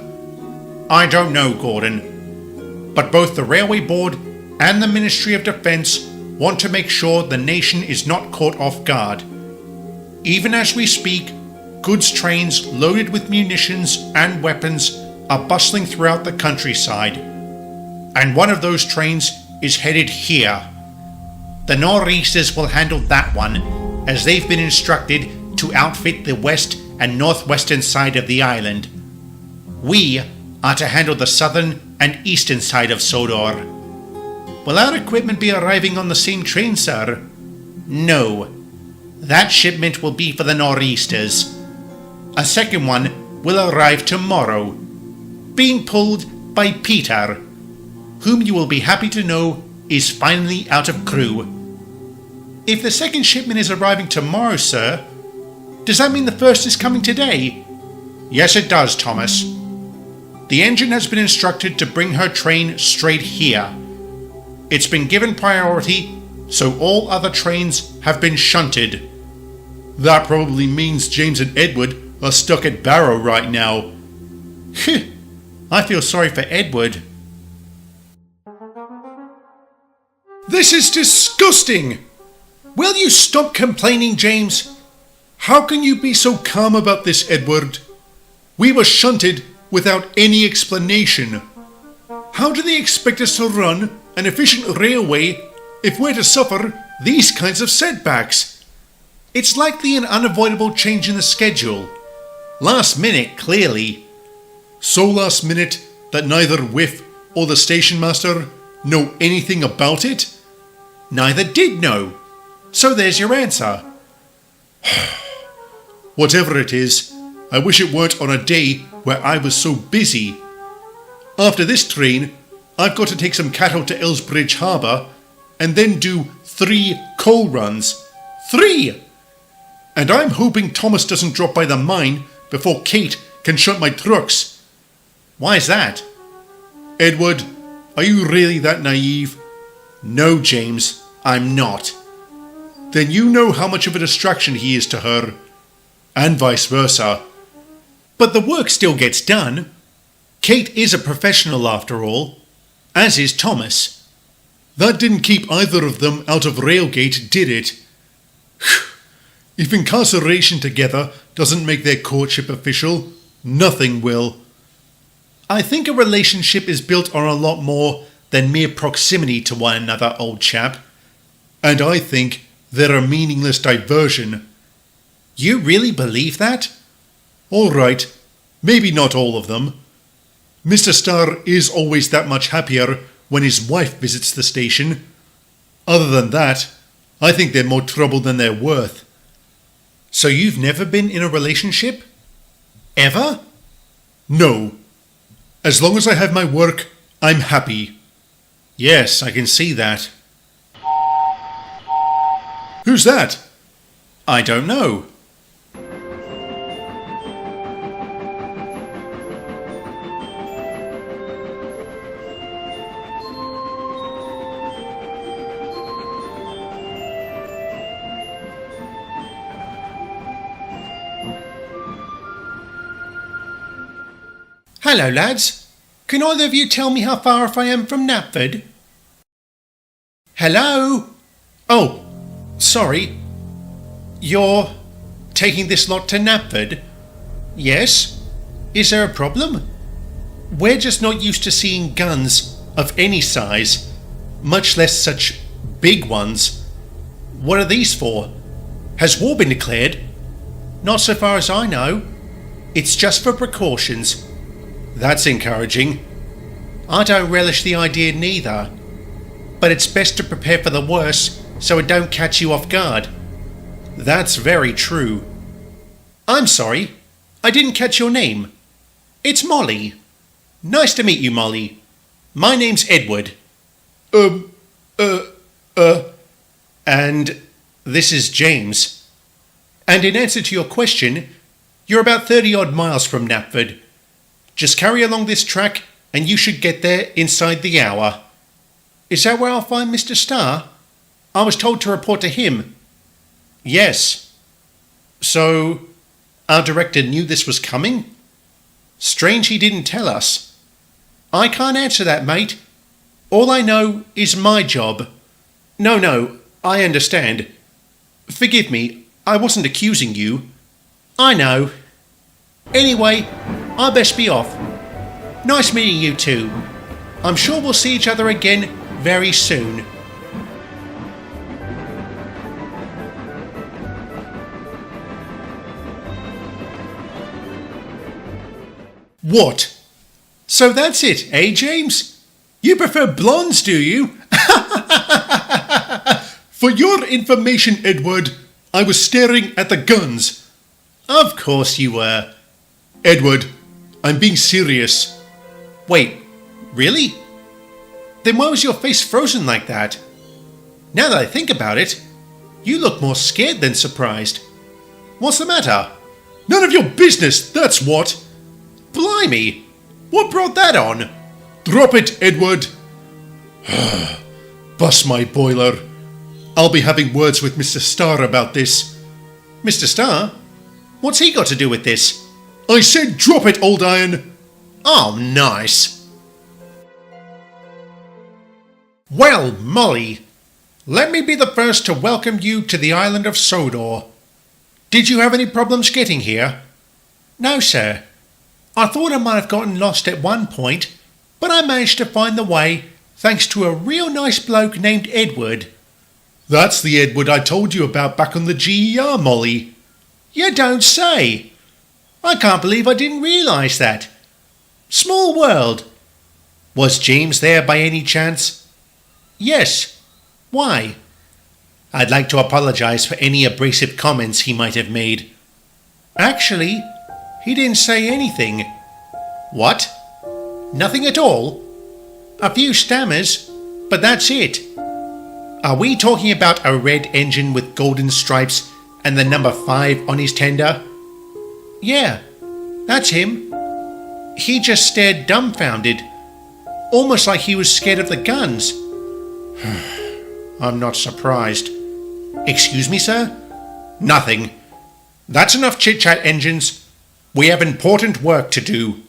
I don't know, Gordon. But both the Railway Board and the Ministry of Defence want to make sure the nation is not caught off guard. Even as we speak, goods trains loaded with munitions and weapons are bustling throughout the countryside. And one of those trains is headed here. The Nor'easters will handle that one, as they've been instructed to outfit the west and northwestern side of the island. We are to handle the southern and eastern side of Sodor. Will our equipment be arriving on the same train, sir? No. That shipment will be for the Nor'easters. A second one will arrive tomorrow, being pulled by Peter, whom you will be happy to know is finally out of crew. If the second shipment is arriving tomorrow, sir, does that mean the first is coming today? Yes, it does, Thomas. The engine has been instructed to bring her train straight here. It's been given priority, so all other trains have been shunted. That probably means James and Edward are stuck at Barrow right now. I feel sorry for Edward. This is disgusting! Will you stop complaining, James? How can you be so calm about this, Edward? We were shunted without any explanation. How do they expect us to run an efficient railway if we're to suffer these kinds of setbacks? It's likely an unavoidable change in the schedule. Last minute, clearly. So last minute that neither Whiff or the station master know anything about it? Neither did know. So there's your answer. Whatever it is, I wish it weren't on a day where I was so busy. After this train, I've got to take some cattle to Elsbridge Harbour and then do 3 coal runs. 3! And I'm hoping Thomas doesn't drop by the mine before Kate can shunt my trucks. Why's that? Edward, are you really that naive? No, James, I'm not. Then you know how much of a distraction he is to her, and vice versa. But the work still gets done. Kate is a professional after all, as is Thomas. That didn't keep either of them out of Railgate, did it? If incarceration together doesn't make their courtship official, nothing will. I think a relationship is built on a lot more than mere proximity to one another, old chap. And I think they're a meaningless diversion. You really believe that? All right, maybe not all of them. Mr. Starr is always that much happier when his wife visits the station. Other than that, I think they're more trouble than they're worth. So you've never been in a relationship? Ever? No. As long as I have my work, I'm happy. Yes, I can see that. Who's that? I don't know. Hello, lads. Can either of you tell me how far off I am from Knapford? Hello? Oh, sorry. You're taking this lot to Knapford? Yes? Is there a problem? We're just not used to seeing guns of any size, much less such big ones. What are these for? Has war been declared? Not so far as I know. It's just for precautions. That's encouraging. I don't relish the idea neither. But it's best to prepare for the worst so it don't catch you off guard. That's very true. I'm sorry, I didn't catch your name. It's Molly. Nice to meet you, Molly. My name's Edward. And this is James. And in answer to your question, you're about 30-odd miles from Knapford. Just carry along this track and you should get there inside the hour. Is that where I'll find Mr. Starr? I was told to report to him. Yes. So, our director knew this was coming? Strange he didn't tell us. I can't answer that, mate. All I know is my job. No, I understand. Forgive me, I wasn't accusing you. I know. Anyway, I best be off. Nice meeting you two. I'm sure we'll see each other again very soon. What? So that's it, eh, James? You prefer blondes, do you? For your information, Edward, I was staring at the guns. Of course you were. Edward, I'm being serious. Wait, really? Then why was your face frozen like that? Now that I think about it, you look more scared than surprised. What's the matter? None of your business, that's what. Blimey, what brought that on? Drop it, Edward. Bust my boiler. I'll be having words with Mr. Starr about this. Mr. Starr? What's he got to do with this? I said drop it, old iron. Oh, nice. Well, Molly, let me be the first to welcome you to the island of Sodor. Did you have any problems getting here? No, sir. I thought I might have gotten lost at one point, but I managed to find the way thanks to a real nice bloke named Edward. That's the Edward I told you about back on the GER, Molly. You don't say. I can't believe I didn't realise that. Small world. Was James there by any chance? Yes. Why? I'd like to apologise for any abrasive comments he might have made. Actually, he didn't say anything. What? Nothing at all? A few stammers, but that's it. Are we talking about a red engine with golden stripes and the number 5 on his tender? Yeah, that's him. He just stared dumbfounded, almost like he was scared of the guns. I'm not surprised. Excuse me, sir? Nothing. That's enough chit-chat, engines. We have important work to do.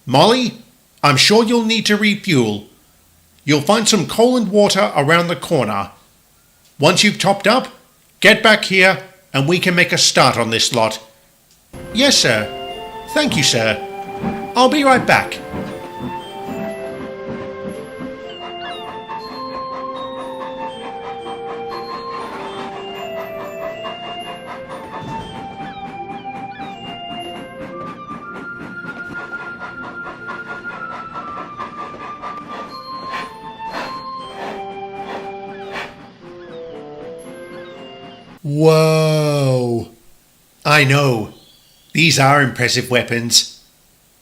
Molly, I'm sure you'll need to refuel. You'll find some coal and water around the corner. Once you've topped up, get back here and we can make a start on this lot. Yes, sir. Thank you, sir. I'll be right back. Wow. I know. These are impressive weapons.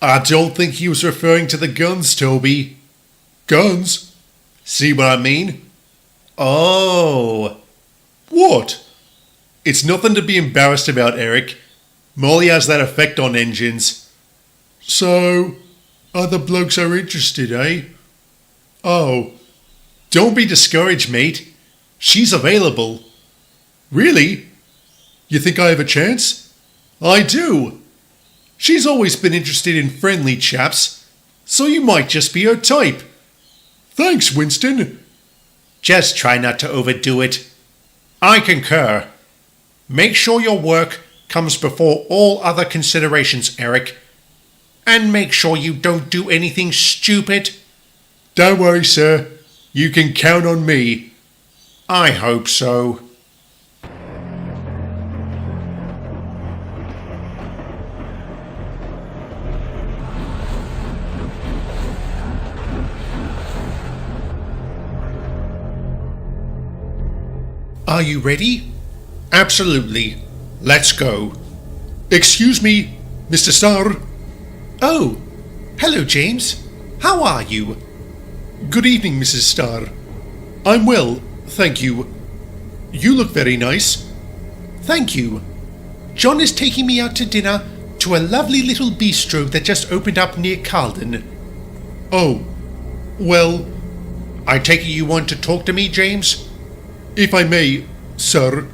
I don't think he was referring to the guns, Toby. Guns? See what I mean? Oh. What? It's nothing to be embarrassed about, Eric. Molly has that effect on engines. So, other blokes are interested, eh? Oh, don't be discouraged, mate. She's available. Really? You think I have a chance? I do. She's always been interested in friendly chaps, so you might just be her type. Thanks, Winston. Just try not to overdo it. I concur. Make sure your work comes before all other considerations, Eric. And make sure you don't do anything stupid. Don't worry, sir. You can count on me. I hope so. Are you ready? Absolutely. Let's go. Excuse me, Mr. Starr. Oh, hello, James. How are you? Good evening, Mrs. Starr. I'm well, thank you. You look very nice. Thank you. John is taking me out to dinner to a lovely little bistro that just opened up near Carlton. Oh, well, I take it you want to talk to me, James? if I may, sir.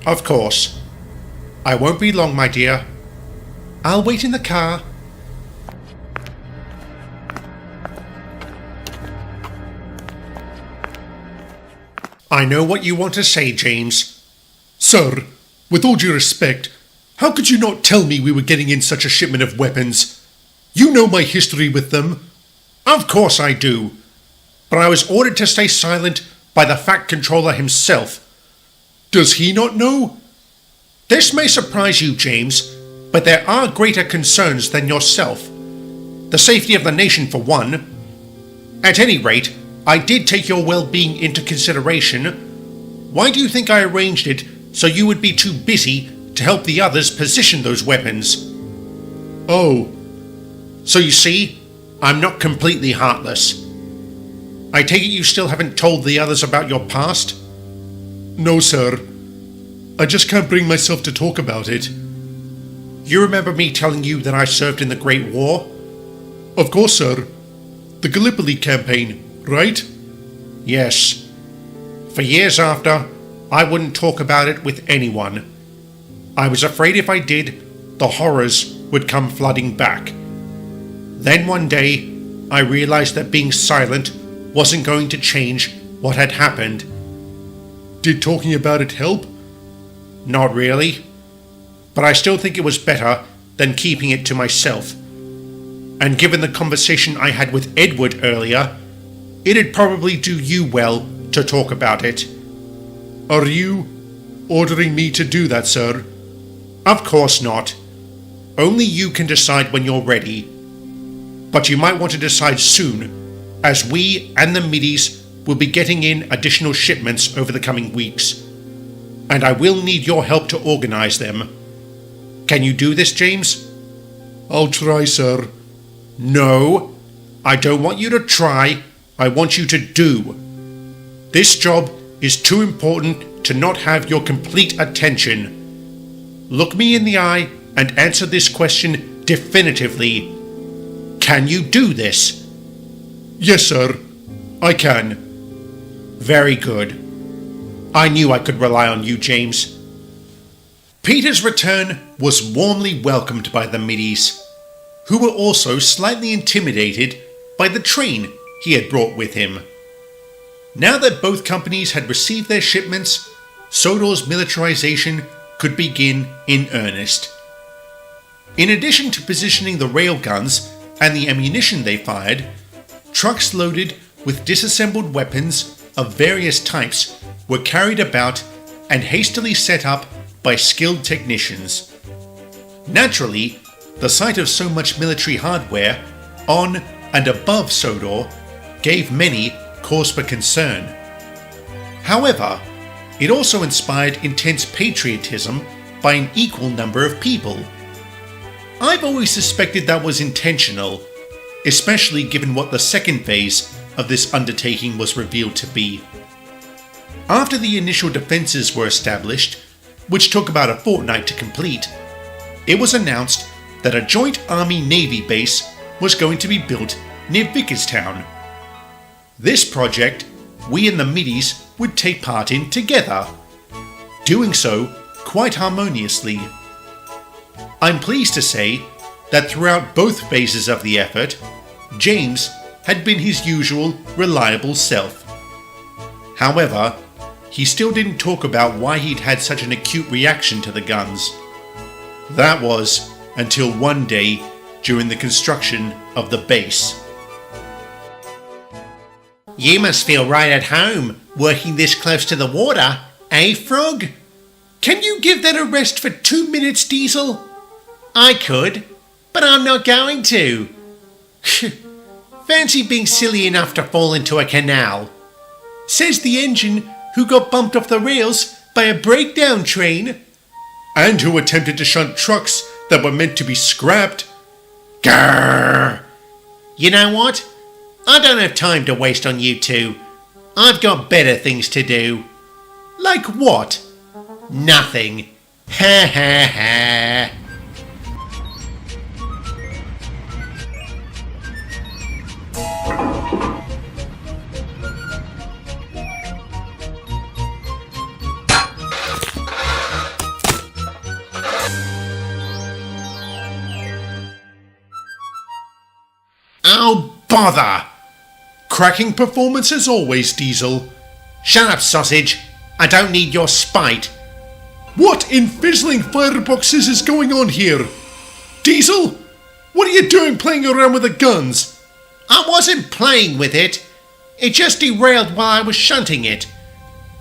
Of course. I won't be long, my dear. I'll wait in the car. I know what you want to say, James. Sir, with all due respect, how could you not tell me we were getting in such a shipment of weapons? You know my history with them. Of course I do. But I was ordered to stay silent by the Fact Controller himself. Does he not know? This may surprise you, James, but there are greater concerns than yourself. The safety of the nation, for one. At any rate, I did take your well-being into consideration. Why do you think I arranged it so you would be too busy to help the others position those weapons? Oh. So you see, I'm not completely heartless. I take it you still haven't told the others about your past? No, sir. I just can't bring myself to talk about it. You remember me telling you that I served in the Great War? Of course, sir. The Gallipoli campaign, right? Yes. For years after, I wouldn't talk about it with anyone. I was afraid if I did, the horrors would come flooding back. Then one day, I realized that being silent wasn't going to change what had happened. Did talking about it help? Not really. But I still think it was better than keeping it to myself. And given the conversation I had with Edward earlier, it'd probably do you well to talk about it. Are you ordering me to do that, sir? Of course not. Only you can decide when you're ready. But you might want to decide soon, as we and the middies will be getting in additional shipments over the coming weeks. And I will need your help to organize them. Can you do this, James? I'll try, sir. No, I don't want you to try. I want you to do. This job is too important to not have your complete attention. Look me in the eye and answer this question definitively. Can you do this? Yes, sir. I can. Very good. I knew I could rely on you, James. Peter's return was warmly welcomed by the middies, who were also slightly intimidated by the train he had brought with him. Now that both companies had received their shipments, Sodor's militarization could begin in earnest. In addition to positioning the railguns and the ammunition they fired, trucks loaded with disassembled weapons of various types were carried about and hastily set up by skilled technicians. Naturally, the sight of so much military hardware on and above Sodor gave many cause for concern. However, it also inspired intense patriotism by an equal number of people. I've always suspected that was intentional, especially given what the second phase of this undertaking was revealed to be. After the initial defences were established, which took about a fortnight to complete, it was announced that a joint Army-Navy base was going to be built near Vickerstown. This project, we and the middies would take part in together, doing so quite harmoniously. I'm pleased to say that throughout both phases of the effort, James had been his usual reliable self. However, he still didn't talk about why he'd had such an acute reaction to the guns. That was until one day during the construction of the base. You must feel right at home working this close to the water, eh, Frog? Can you give that a rest for 2 minutes, Diesel? I could, but I'm not going to. Fancy being silly enough to fall into a canal. Says the engine who got bumped off the rails by a breakdown train. And who attempted to shunt trucks that were meant to be scrapped. Grrr! You know what? I don't have time to waste on you two. I've got better things to do. Like what? Nothing. Ha ha ha. Oh, bother! Cracking performance as always, Diesel. Shut up, sausage. I don't need your spite. What in fizzling fireboxes is going on here? Diesel? What are you doing playing around with the guns? I wasn't playing with it. It just derailed while I was shunting it.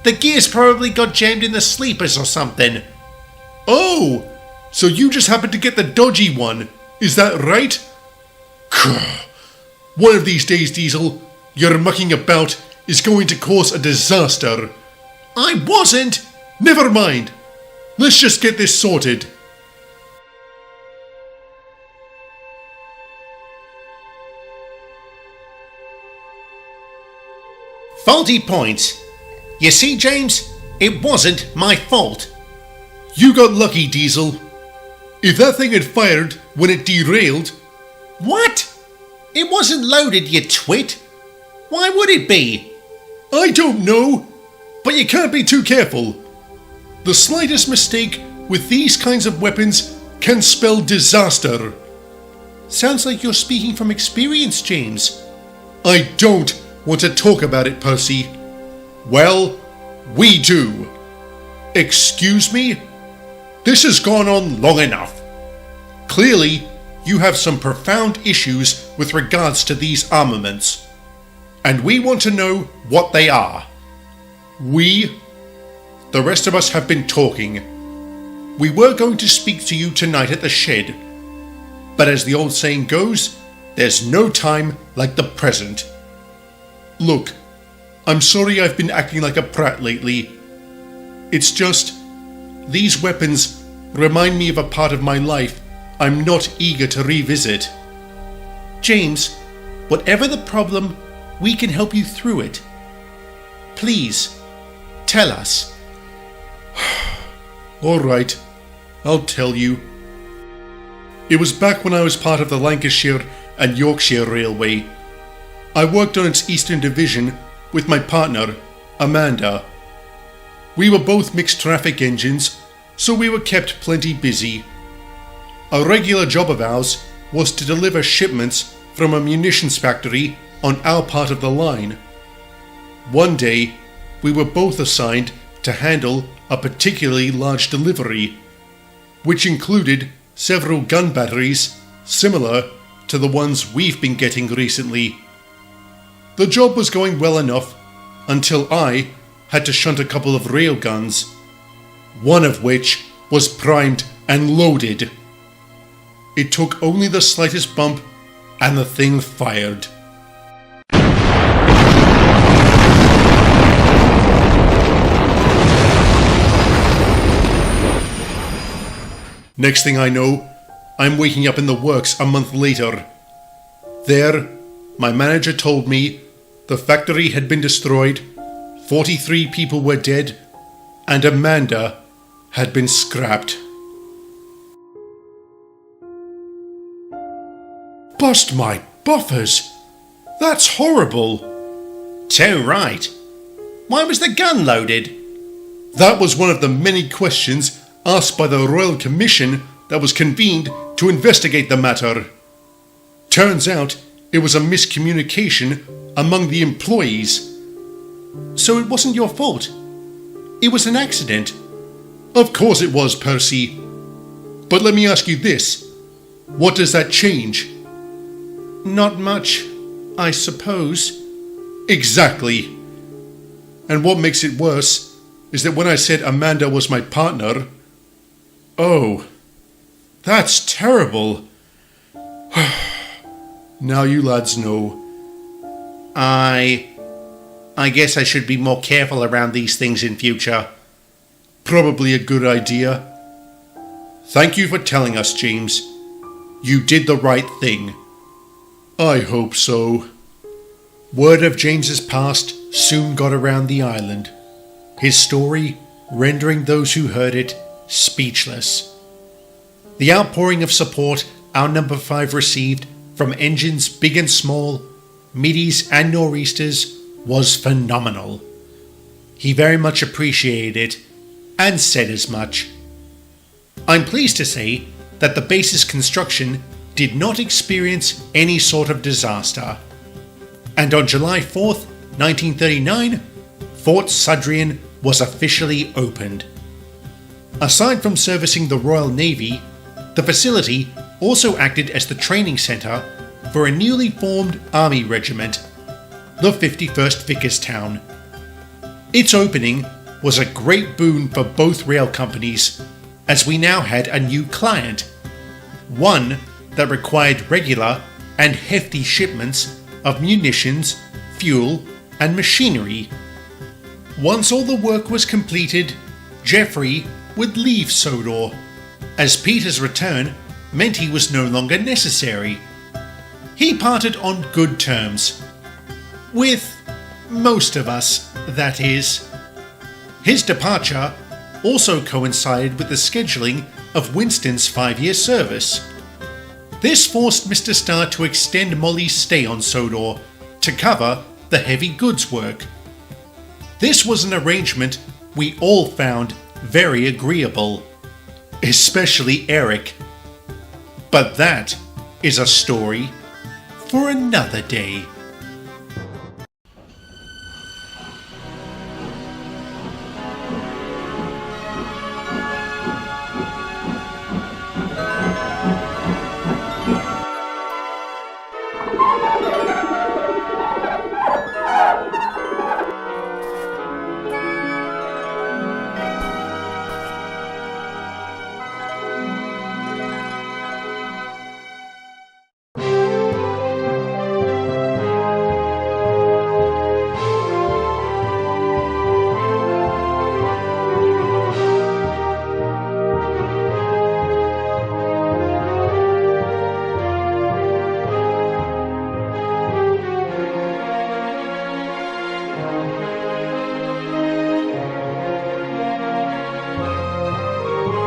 The gears probably got jammed in the sleepers or something. Oh, so you just happened to get the dodgy one, is that right? One of these days, Diesel, your mucking about is going to cause a disaster. I wasn't! Never mind. Let's just get this sorted. Faulty points. You see, James, it wasn't my fault. You got lucky, Diesel. If that thing had fired when it derailed... What? It wasn't loaded, you twit. Why would it be? I don't know, but you can't be too careful. The slightest mistake with these kinds of weapons can spell disaster. Sounds like you're speaking from experience, James. I don't want to talk about it, Percy. Well, we do. Excuse me? This has gone on long enough. Clearly, you have some profound issues with regards to these armaments, and we want to know what they are. We, the rest of us, have been talking. We were going to speak to you tonight at the shed, but as the old saying goes, there's no time like the present. Look, I'm sorry I've been acting like a prat lately. It's just, these weapons remind me of a part of my life I'm not eager to revisit. James, whatever the problem, we can help you through it. Please, tell us. All right, I'll tell you. It was back when I was part of the Lancashire and Yorkshire Railway. I worked on its Eastern Division with my partner, Amanda. We were both mixed traffic engines, so we were kept plenty busy. A regular job of ours was to deliver shipments from a munitions factory on our part of the line. One day, we were both assigned to handle a particularly large delivery, which included several gun batteries similar to the ones we've been getting recently. The job was going well enough until I had to shunt a couple of railguns, one of which was primed and loaded. It took only the slightest bump and the thing fired. Next thing I know, I'm waking up in the works a month later. There, my manager told me the factory had been destroyed, 43 people were dead, and Amanda had been scrapped. Bust my buffers! That's horrible! Too right. Why was the gun loaded? That was one of the many questions asked by the Royal Commission that was convened to investigate the matter. Turns out it was a miscommunication among the employees. So it wasn't your fault. It was an accident. Of course it was, Percy. But let me ask you this. What does that change? Not much, I suppose. Exactly. And what makes it worse is that when I said Amanda was my partner... Oh, that's terrible. Now you lads know. I guess I should be more careful around these things in future. Probably a good idea. Thank you for telling us, James. You did the right thing. I hope so. Word of James's past soon got around the island, his story rendering those who heard it speechless. The outpouring of support our number 5 received from engines big and small, middies and nor'easters was phenomenal. He very much appreciated it and said as much. I'm pleased to say that the base's construction did not experience any sort of disaster. And on July 4th, 1939, Fort Sudrian was officially opened. Aside from servicing the Royal Navy, the facility also acted as the training centre for a newly formed army regiment, the 51st Vicarstown. Its opening was a great boon for both rail companies, as we now had a new client, one that required regular and hefty shipments of munitions, fuel, and machinery. Once all the work was completed, Geoffrey would leave Sodor, as Peter's return meant he was no longer necessary. He parted on good terms. With most of us, that is. His departure also coincided with the scheduling of Winston's 5-year service. This forced Mr. Starr to extend Molly's stay on Sodor to cover the heavy goods work. This was an arrangement we all found very agreeable, especially Eric. But that is a story for another day.